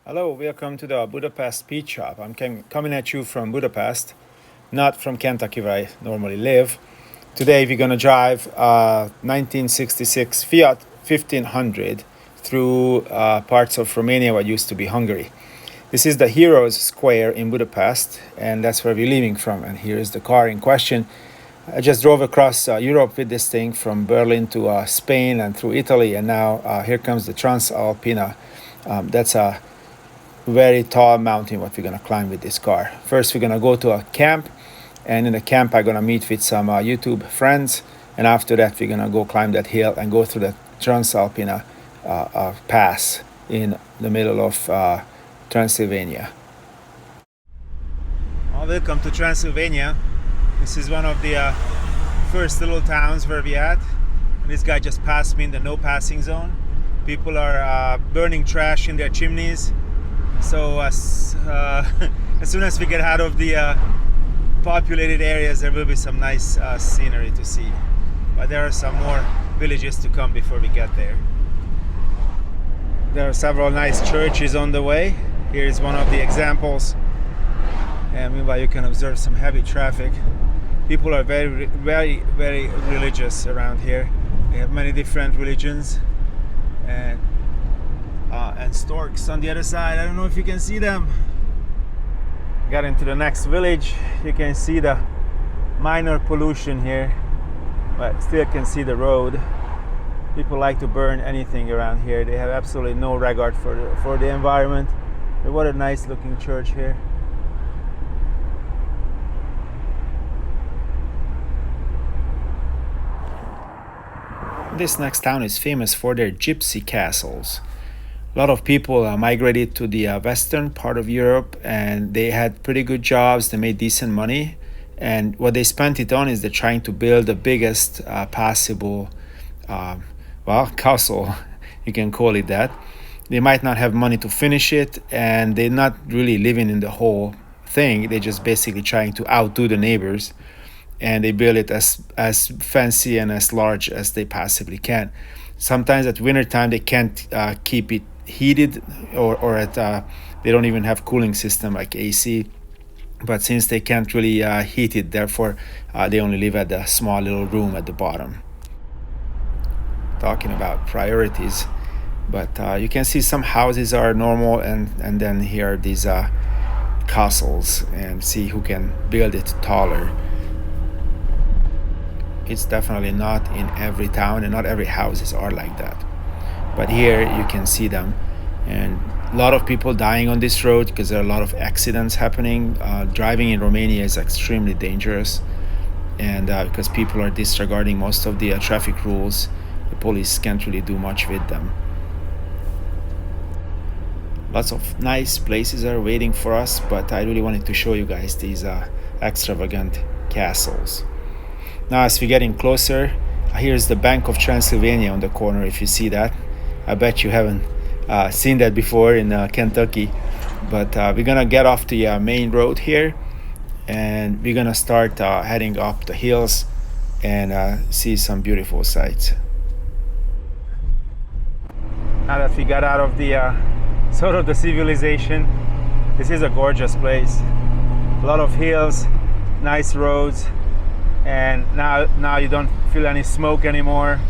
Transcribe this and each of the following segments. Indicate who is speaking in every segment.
Speaker 1: Hello, welcome to the Budapest Beach Shop. I'm coming at you from Budapest, not from Kentucky where I normally live. Today we're gonna drive 1966 Fiat 1500 through parts of Romania what used to be Hungary. This is the Heroes Square in Budapest, and that's where we're leaving from. And here is the car in question. I just drove across Europe with this thing from Berlin to Spain and through Italy, and now here comes the Transalpina. That's a very tall mountain what we're gonna climb with this car. First, we're gonna go to a camp, and in the camp, I'm gonna meet with some YouTube friends, and after that, we're gonna go climb that hill and go through the Transalpina pass in the middle of Transylvania. Welcome to Transylvania. This is one of the first little towns where we're at. This guy just passed me in the no passing zone. People are burning trash in their chimneys. So as soon as we get out of the populated areas, there will be some nice scenery to see. But there are some more villages to come before we get there. There are several nice churches on the way. Here is one of the examples. And meanwhile, you can observe some heavy traffic. People are very religious around here. They have many different religions. And storks on the other side. I don't know if you can see them. Got into the next village. You can see the minor pollution here, but still can see the road. People like to burn anything around here. They have absolutely no regard for the environment. But what a nice looking church here. This next town is famous for their gypsy castles. A lot of people migrated to the western part of Europe, and they had pretty good jobs. They made decent money, and what they spent it on is they're trying to build the biggest possible, castle. You can call it that. They might not have money to finish it, and they're not really living in the whole thing. They're just basically trying to outdo the neighbors, and they build it as fancy and as large as they possibly can. Sometimes at winter time they can't keep it heated, or they don't even have cooling system like AC. But since they can't really heat it, therefore they only live at the small little room at the bottom. Talking about priorities, but you can see some houses are normal, and then here are these castles, and see who can build it taller. It's definitely not in every town, and not every houses are like that. But here you can see them, and a lot of people dying on this road because there are a lot of accidents happening. Driving in Romania is extremely dangerous, and because people are disregarding most of the traffic rules, the police can't really do much with them. Lots of nice places are waiting for us, but I really wanted to show you guys these extravagant castles. Now, as we're getting closer, here's the Bank of Transylvania on the corner, if you see that. I bet you haven't seen that before in Kentucky. But we're gonna get off the main road here, and we're gonna start heading up the hills and see some beautiful sights. Now that we got out of the sort of the civilization, this is a gorgeous place. A lot of hills, nice roads, and now you don't feel any smoke anymore,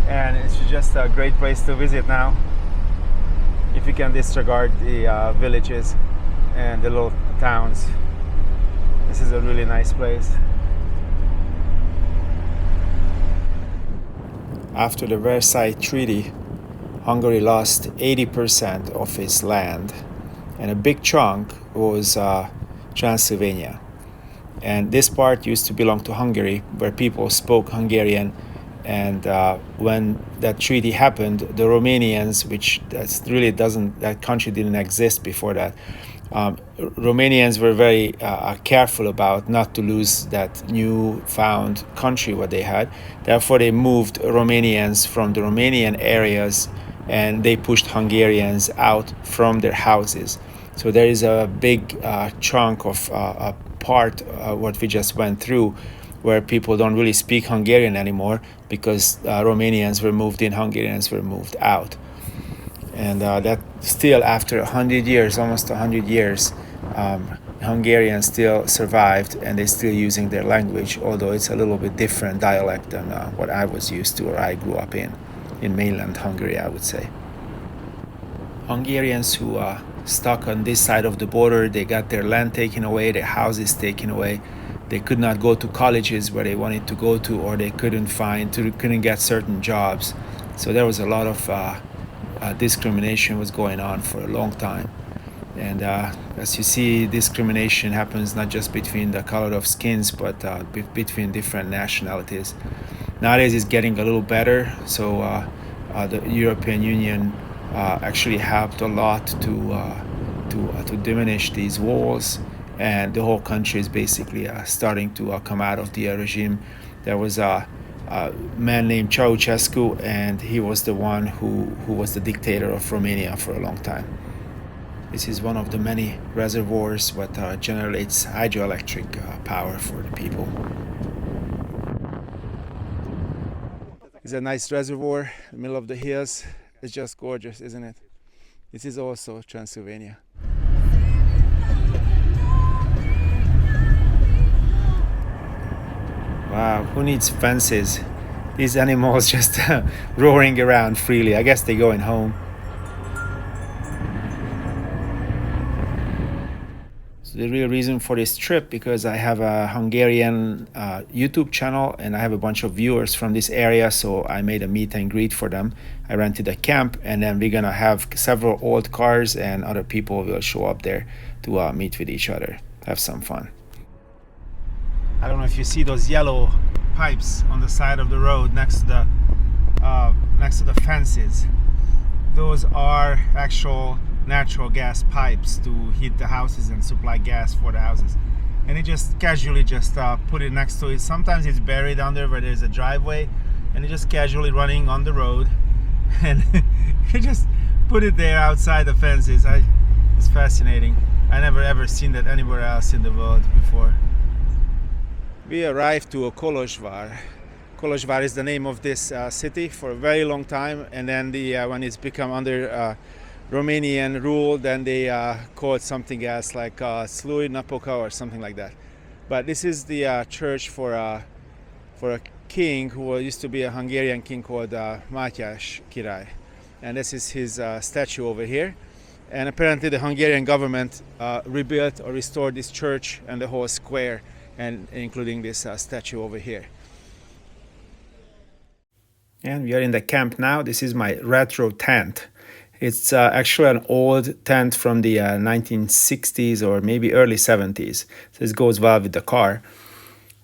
Speaker 1: and it's just a great place to visit now if you can disregard the villages and the little towns. This is a really nice place. After the Versailles Treaty, Hungary lost 80% of its land, and a big chunk was Transylvania. And this part used to belong to Hungary, where people spoke Hungarian. And when that treaty happened, the Romanians, that country didn't exist before that. Romanians were very careful about not to lose that new-found country what they had. Therefore, they moved Romanians from the Romanian areas, and they pushed Hungarians out from their houses. So there is a big chunk of part what we just went through, where people don't really speak Hungarian anymore because Romanians were moved in, Hungarians were moved out. and that still after 100 years, almost 100 years, Hungarians still survived, and they're still using their language, although it's a little bit different dialect than what I was used to or I grew up in mainland Hungary, I would say. Hungarians who are stuck on this side of the border, they got their land taken away, their houses taken away. They could not go to colleges where they wanted to go to, or they couldn't get certain jobs. So there was a lot of discrimination was going on for a long time. And as you see, discrimination happens not just between the color of skins, but between different nationalities. Nowadays, it's getting a little better. So the European Union actually helped a lot to diminish these walls, and the whole country is basically starting to come out of the regime. There was a man named Ceausescu, and he was the one who was the dictator of Romania for a long time. This is one of the many reservoirs that generates hydroelectric power for the people. It's a nice reservoir in the middle of the hills. It's just gorgeous, isn't it? This is also Transylvania. Wow, who needs fences? These animals just roaring around freely. I guess they're going home. So the real reason for this trip, because I have a Hungarian YouTube channel and I have a bunch of viewers from this area, so I made a meet and greet for them. I rented a camp, and then we're gonna have several old cars and other people will show up there to meet with each other, have some fun. I don't know if you see those yellow pipes on the side of the road next to the fences. Those are actual natural gas pipes to heat the houses and supply gas for the houses. And they just casually put it next to it. Sometimes it's buried under where there's a driveway, and they just casually running on the road, and they just put it there outside the fences. It's fascinating. I never ever seen that anywhere else in the world before. We arrived to Kolozsvár. Kolozsvár is the name of this city for a very long time, and then when it's become under Romanian rule, then they call it something else, like Slui Napoca or something like that. But this is the church for a king who used to be a Hungarian king called Mátyás király, and this is his statue over here. And apparently the Hungarian government rebuilt or restored this church and the whole square, and including this statue over here. And we are in the camp now. This is my retro tent. It's actually an old tent from the 1960s or maybe early 70s. So this goes well with the car.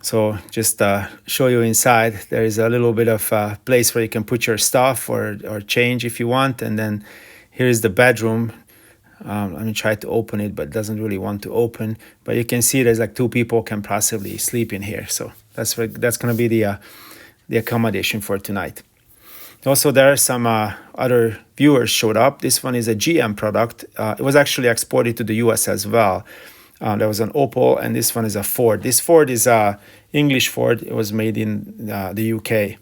Speaker 1: So just show you inside. There is a little bit of place where you can put your stuff or change if you want. And then here is the bedroom. Let me try to open it, but it doesn't really want to open. But you can see there's like two people can possibly sleep in here. So that's going to be the accommodation for tonight. Also, there are some other viewers showed up. This one is a GM product. It was actually exported to the US as well. There was an Opel, and this one is a Ford. This Ford is a English Ford. It was made in the UK.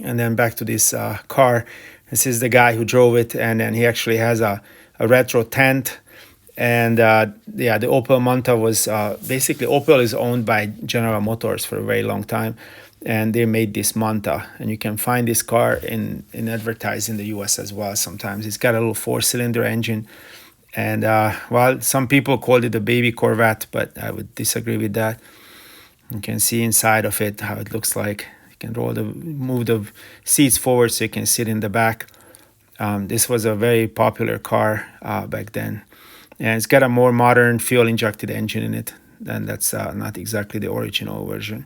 Speaker 1: And then back to this car. This is the guy who drove it, and then he actually has a retro tent. And the Opel Manta was basically, Opel is owned by General Motors for a very long time, and they made this Manta, and you can find this car in advertised in the US as well sometimes. It's got a little 4-cylinder engine, and well, some people called it a baby Corvette, but I would disagree with that. You can see inside of it how it looks like. You can move the seats forward so you can sit in the back. This was a very popular car back then, and it's got a more modern fuel-injected engine in it, and that's not exactly the original version.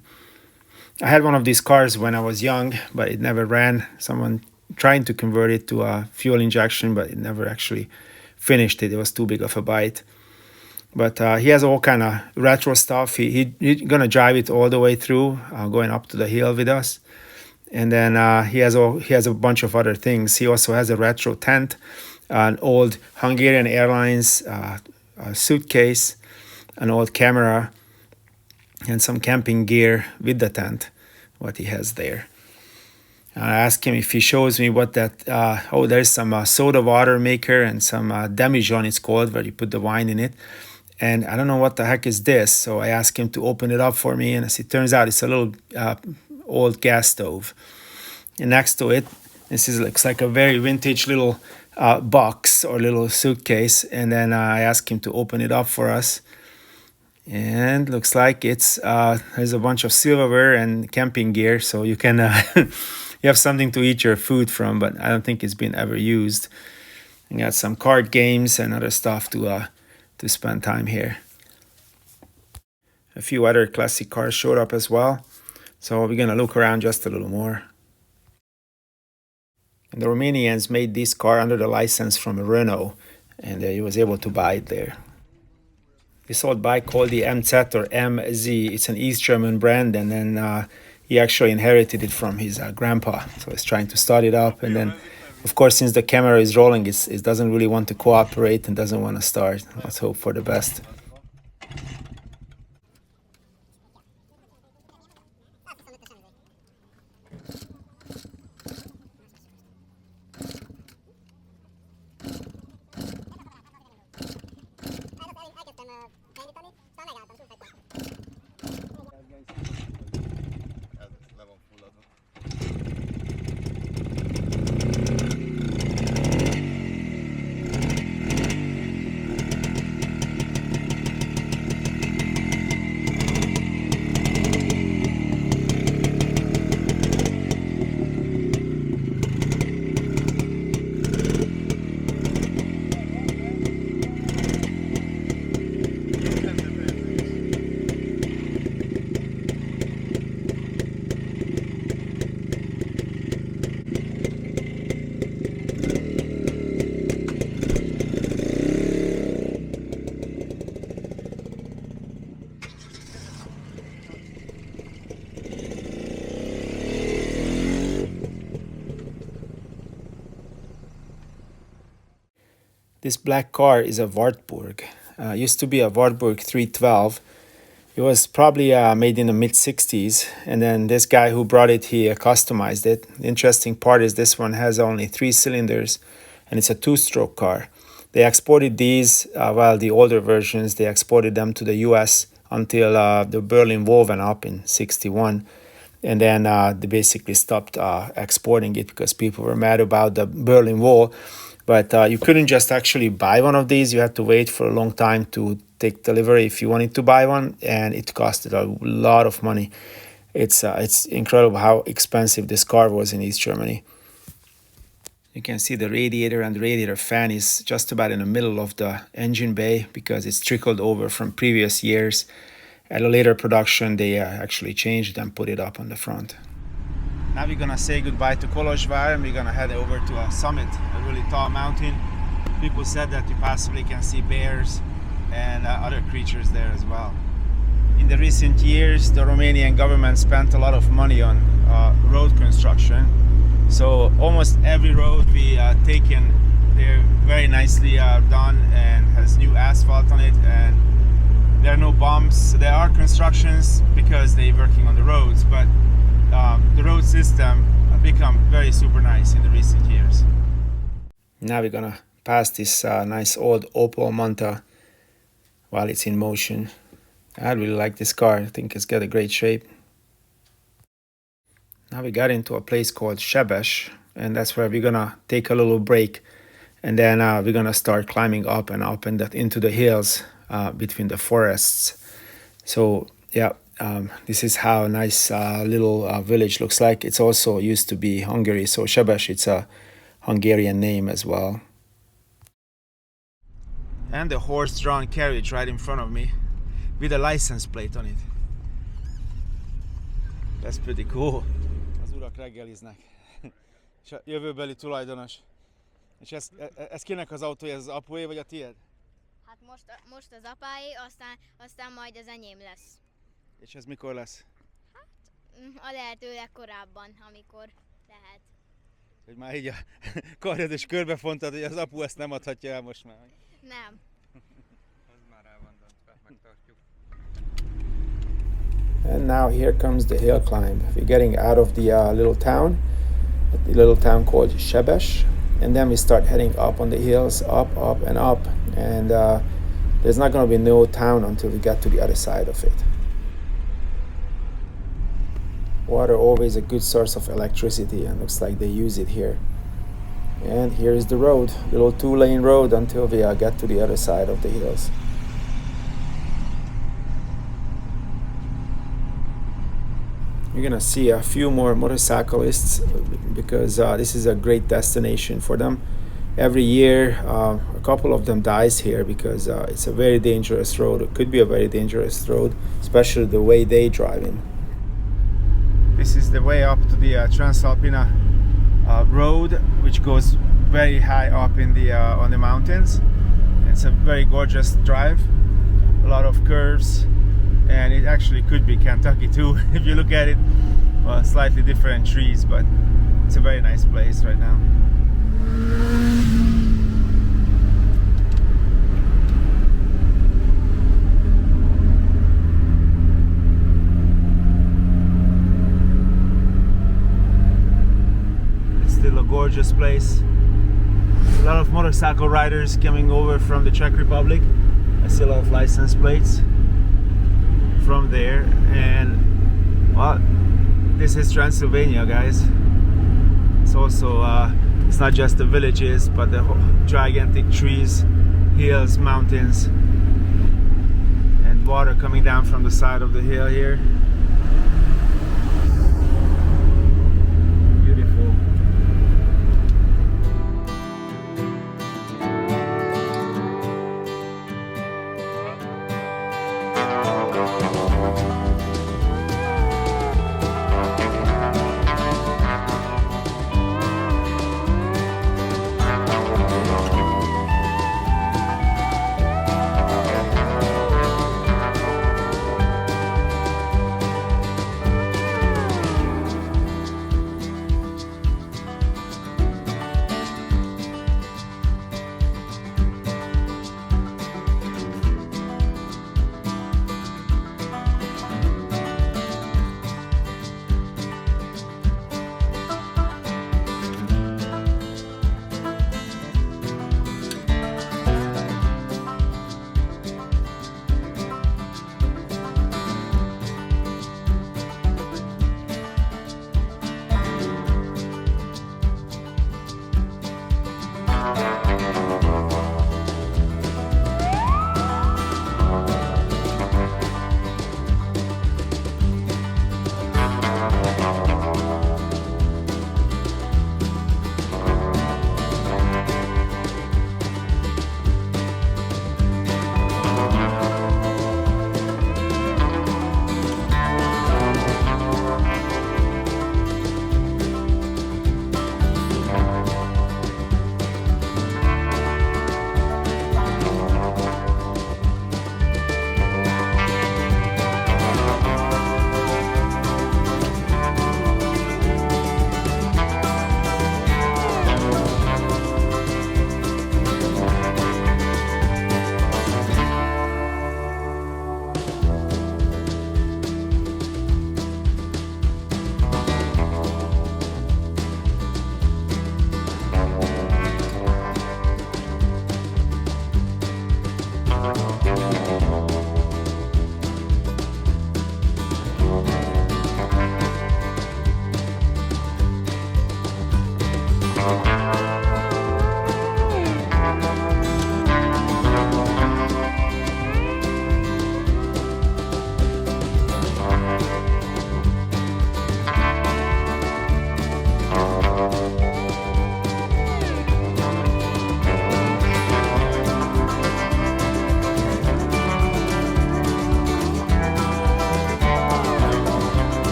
Speaker 1: I had one of these cars when I was young, but it never ran. Someone trying to convert it to a fuel injection, but it never actually finished it. It was too big of a bite. But he has all kind of retro stuff. He's gonna drive it all the way through, going up to the hill with us. And then he has a bunch of other things. He also has a retro tent, an old Hungarian Airlines a suitcase, an old camera, and some camping gear with the tent, what he has there. I asked him if he shows me what that, oh, there's some soda water maker and some demijohn it's called, where you put the wine in it. And I don't know what the heck is this. So I asked him to open it up for me. And as it turns out, it's a little old gas stove. And next to it, looks like a very vintage little box or little suitcase. And then I asked him to open it up for us. And looks like it's there's a bunch of silverware and camping gear, so you can you have something to eat your food from. But I don't think it's been ever used. And got some card games and other stuff to spend time here. A few other classic cars showed up as well, so we're gonna look around just a little more. And the Romanians made this car under the license from Renault, and he was able to buy it there. This old bike called the MZ or MZ. It's an East German brand, and then he actually inherited it from his grandpa. So he's trying to start it up, and then, of course, since the camera is rolling, it doesn't really want to cooperate and doesn't want to start. Let's hope for the best. This black car is a Wartburg. Used to be a Wartburg 312. It was probably made in the mid-60s, and then this guy who brought it, he customized it. The interesting part is this one has only 3 cylinders, and it's a 2-stroke car. They exported these, while the older versions, they exported them to the US until the Berlin Wall went up in 61. And then they basically stopped exporting it because people were mad about the Berlin Wall. But you couldn't just actually buy one of these. You had to wait for a long time to take delivery if you wanted to buy one, and it costed a lot of money. It's incredible how expensive this car was in East Germany. You can see the radiator, and the radiator fan is just about in the middle of the engine bay because it's trickled over from previous years. At a later production, they actually changed it and put it up on the front. Now we're gonna say goodbye to Kolozsvár, and we're gonna head over to a summit, a really tall mountain. People said that you possibly can see bears and other creatures there as well. In the recent years, the Romanian government spent a lot of money on road construction. So almost every road we taken, they're very nicely done and has new asphalt on it, and there are no bumps. There are constructions because they're working on the roads, but the road system become very super nice in the recent years. Now we're gonna pass this nice old Opel Manta while it's in motion. I really like this car. I think it's got a great shape. Now we got into a place called Sebes, and that's where we're gonna take a little break, and then we're gonna start climbing up and up and into the hills between the forests. So yeah, this is how a nice little village looks like. It's also used to be Hungary, so Sebes, it's a Hungarian name as well. And the horse-drawn carriage right in front of me with a license plate on it. That's pretty cool. Az urak reggeliznek. És a jövőbeli tulajdonos. És ez kinek az autója? Ez az apué vagy a tiéd?
Speaker 2: Hát most az apáé, aztán majd az enyém lesz.
Speaker 1: És ez mikor lesz?
Speaker 2: Hát a lehető legkorábban, amikor lehet.
Speaker 1: Hogy már így a karjad és körbefontad, hogy az apu ezt nem adhatja el most már.
Speaker 2: Nem.
Speaker 3: Az már el van döntve, megtartjuk.
Speaker 1: And now here comes the hill climb. We're getting out of the little town, at the little town called Shebesh, and then we start heading up on the hills, up and up, and there's not going to be no town until we get to the other side of it. Water always a good source of electricity, and looks like they use it here. And here is the road, little 2-lane road until we get to the other side of the hills. You're gonna see a few more motorcyclists because this is a great destination for them. Every year, a couple of them dies here because it's a very dangerous road. It could be a very dangerous road, especially the way they drive in. This is the way up to the Transalpina road, which goes very high up in the on the mountains. It's a very gorgeous drive, a lot of curves, and it actually could be Kentucky too if you look at it. Well, slightly different trees, but it's a very nice place right now. Still a gorgeous place. A lot of motorcycle riders coming over from the Czech Republic. I see a lot of license plates from there, and well, this is Transylvania, guys. It's also it's not just the villages, but the gigantic trees, hills, mountains, and water coming down from the side of the hill here.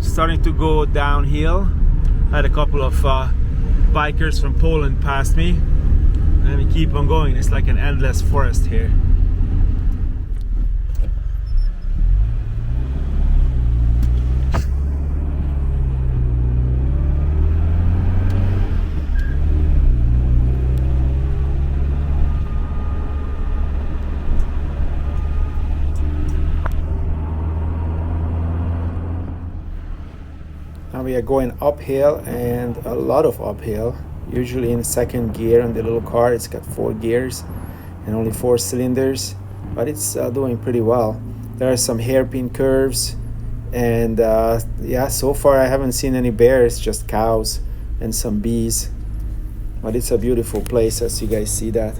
Speaker 1: Starting to go downhill. I had a couple of bikers from Poland pass me, and we keep on going. It's like an endless forest here. are going uphill, and a lot of uphill. Usually in second gear on the little car, it's got 4 gears and only 4 cylinders, but it's doing pretty well. There are some hairpin curves, and yeah, so far I haven't seen any bears, just cows and some bees. But it's a beautiful place, as you guys see that.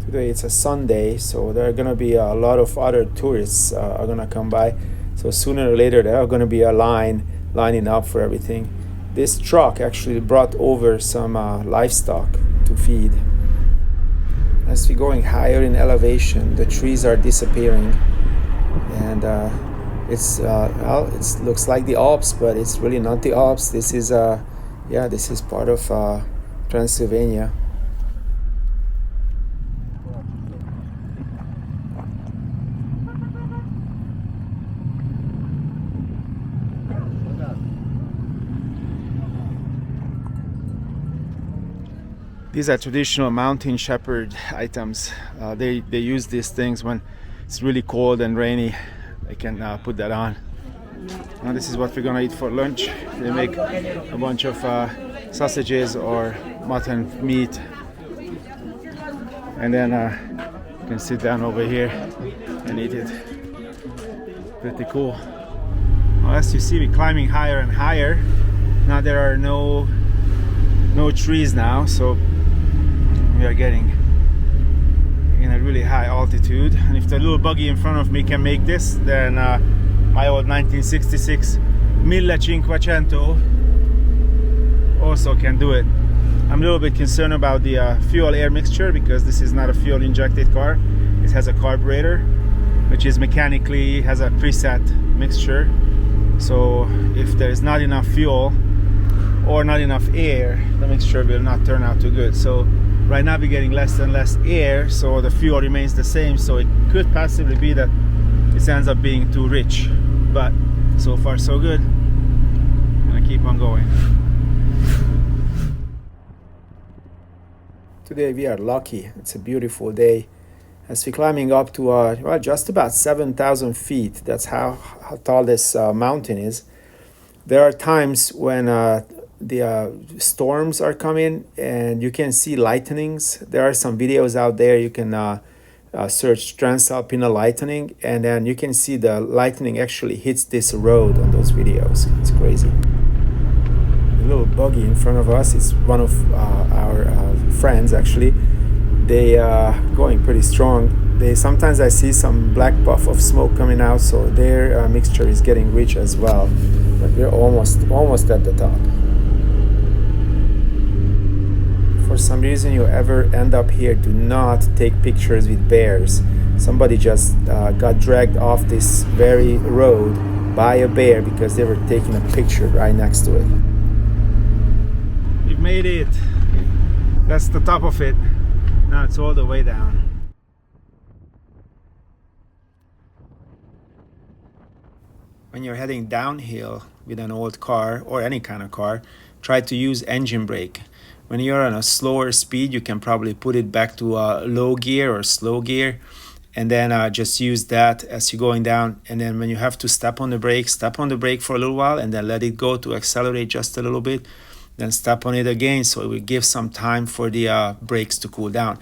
Speaker 1: Today it's a Sunday, so there are gonna be a lot of other tourists are gonna come by. So sooner or later there are gonna be a lining up for everything. This truck actually brought over some livestock to feed. As we're going higher in elevation, the trees are disappearing, and well, it looks like the Alps, but it's really not the Alps. This is this is part of Transylvania. These are traditional mountain shepherd items. They use these things when it's really cold and rainy. They can put that on. Now this is what we're gonna eat for lunch. They make a bunch of sausages or mutton meat, and then you can sit down over here and eat it. Pretty cool. Well, as you see, we're climbing higher and higher. Now there are no trees now, so we are getting in a really high altitude. And if the little buggy in front of me can make this, then my old 1966 1500 also can do it. I'm a little bit concerned about the fuel air mixture, because this is not a fuel injected car. It has a carburetor, which is mechanically has a preset mixture. So if there is not enough fuel or not enough air, the mixture will not turn out too good. So right now we're getting less and less air, so the fuel remains the same. So it could possibly be that it ends up being too rich, but so far so good. I'm gonna keep on going. Today we are lucky. It's a beautiful day. As we're climbing up to well, just about 7,000 feet. That's how tall this mountain is. There are times when the storms are coming and you can see lightnings. There are some videos out there. You can search Transalpina lightning, and then you can see the lightning actually hits this road on those videos. It's crazy. The little buggy in front of us is one of our friends actually. They are going pretty strong. Sometimes I see some black puff of smoke coming out, so their mixture is getting rich as well. But we're almost at the top. For some reason you ever end up here, do not take pictures with bears. Somebody just got dragged off this very road by a bear because they were taking a picture right next to it. We've made it. That's the top of it. Now it's all the way down. When you're heading downhill with an old car or any kind of car, try to use engine brake. When you're on a slower speed, you can probably put it back to low gear or slow gear, and then just use that as you're going down. And then when you have to step on the brake for a little while, and then let it go to accelerate just a little bit. Then step on it again, so it will give some time for the brakes to cool down.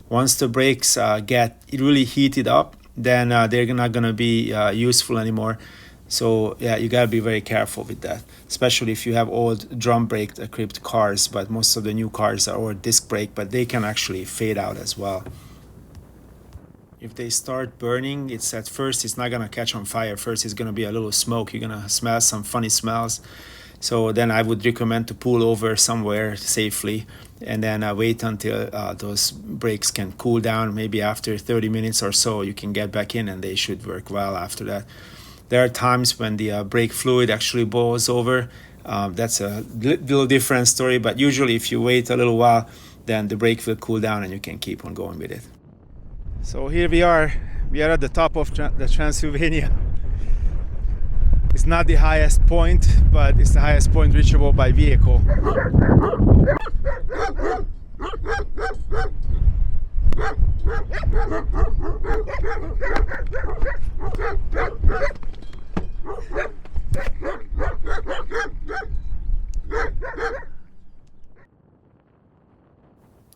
Speaker 1: Once the brakes get really heated up, then they're not going to be useful anymore. So yeah, you got to be very careful with that, especially if you have old drum brake equipped cars. But most of the new cars are all disc brake, but they can actually fade out as well. If they start burning, it's at first it's not going to catch on fire. First it's going to be a little smoke. You're going to smell some funny smells. So then I would recommend to pull over somewhere safely, and then wait until those brakes can cool down. Maybe after 30 minutes or so, you can get back in and they should work well after that. There are times when the brake fluid actually boils over. That's a little different story, but usually if you wait a little while, then the brake will cool down and you can keep on going with it. So here we are at the top of the Transylvania. It's not the highest point, but it's the highest point reachable by vehicle.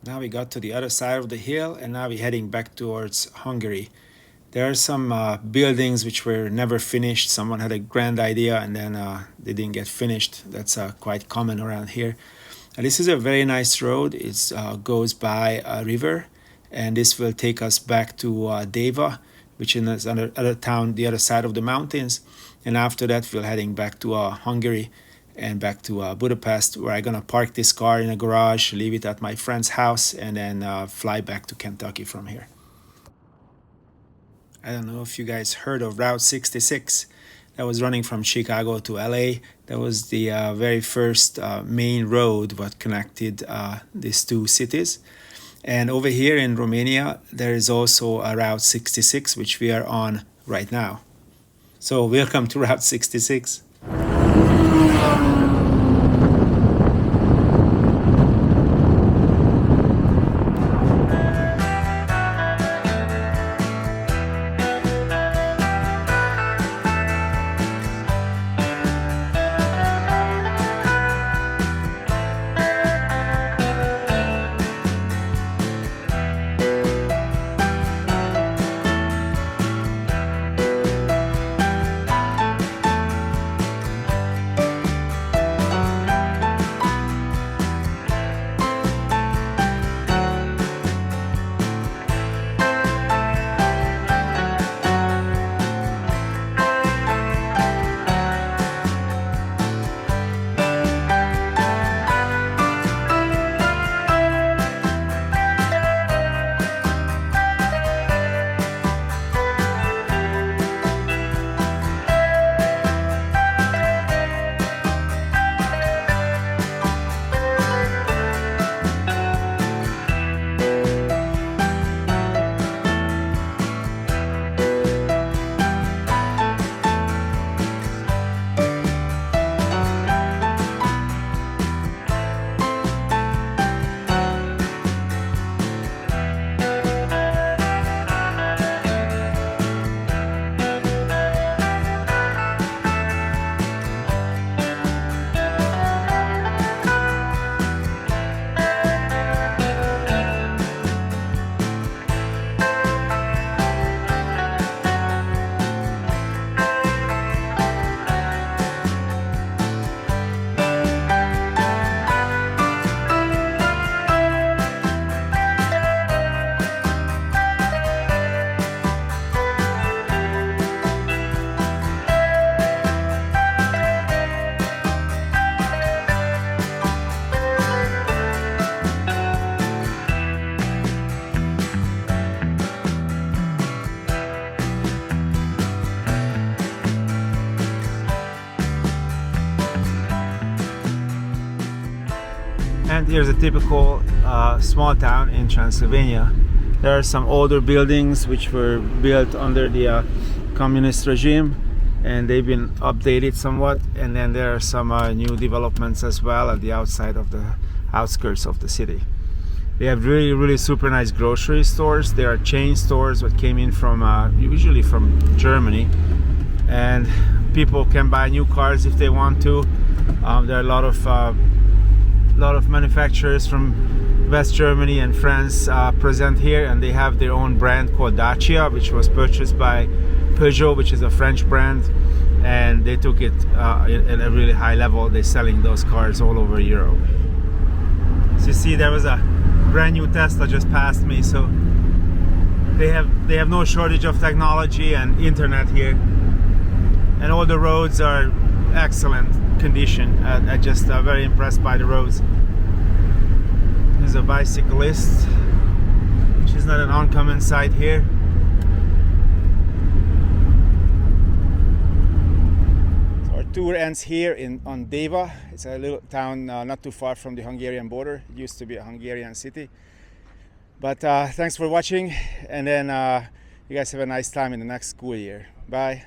Speaker 1: Now we got to the other side of the hill, and now we're heading back towards Hungary. There are some buildings which were never finished. Someone had a grand idea and then they didn't get finished. That's quite common around here. This is a very nice road. It goes by a river, and this will take us back to Deva, which is another town the other side of the mountains. And after that, we're heading back to Hungary and back to Budapest, where I'm gonna park this car in a garage, leave it at my friend's house, and then fly back to Kentucky from here. I don't know if you guys heard of Route 66. That was running from Chicago to LA. That was the very first main road that connected these two cities. And over here in Romania, there is also a Route 66, which we are on right now. So welcome to Route 66. And here's a typical small town in Transylvania. There are some older buildings which were built under the communist regime, and they've been updated somewhat. And then there are some new developments as well at the outside of the outskirts of the city. They have really super nice grocery stores. There are chain stores that came in from usually from Germany, and people can buy new cars if they want to. There are a lot of manufacturers from West Germany and France present here, and they have their own brand called Dacia, which was purchased by Peugeot, which is a French brand, and they took it at a really high level. They're selling those cars all over Europe. So you see, there was a brand new Tesla just passed me, so they have no shortage of technology and internet here, and all the roads are excellent condition. I'm just very impressed by the roads. There's a bicyclist, which is not an uncommon sight here. So our tour ends here on Deva. It's a little town not too far from the Hungarian border. It used to be a Hungarian city. But thanks for watching, and then you guys have a nice time in the next school year. Bye.